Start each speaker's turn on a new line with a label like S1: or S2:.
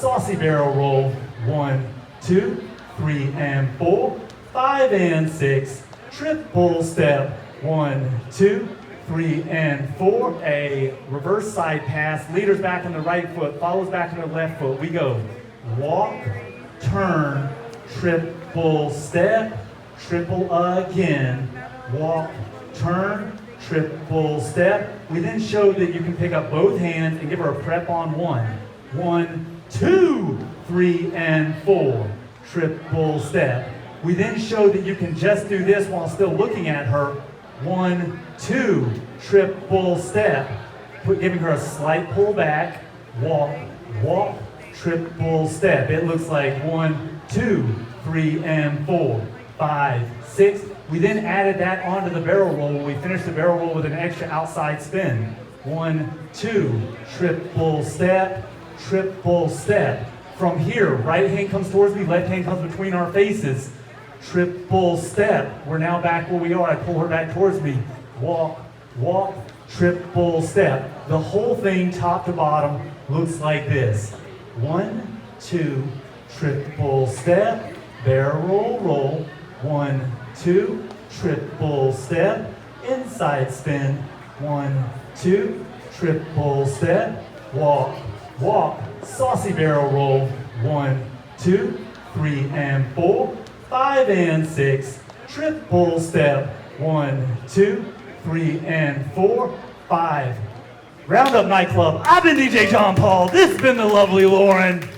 S1: Saucy barrel roll, 1, 2, 3, and 4, 5 and 6, triple step, 1, 2, 3, and 4, a reverse side pass, leaders back in the right foot, follows back in the left foot, we go walk, turn, triple step, triple again, walk, turn, triple step. We then showed that you can pick up both hands and give her a prep on 1, 1, 2, 3, and 4, triple step. We then showed that you can just do this while still looking at her, 1, 2, triple step, giving her a slight pull back, walk, walk, triple step. It looks like 1, 2, 3, and 4, 5, 6. We then added that onto the barrel roll when we finished the barrel roll with an extra outside spin. 1, 2, triple step, triple step. From here, right hand comes towards me, left hand comes between our faces. Triple step. We're now back where we are. I pull her back towards me. Walk, walk, triple step. The whole thing, top to bottom, looks like this. 1, 2, triple step, barrel roll. 1, 2, triple step, inside spin. 1, 2, triple step, walk, walk, saucy barrel roll. 1, 2, 3, and 4, 5 and 6, triple step. 1, 2, 3, and 4, 5. Roundup Nightclub. I've been DJ John Paul. This has been the lovely Lauren.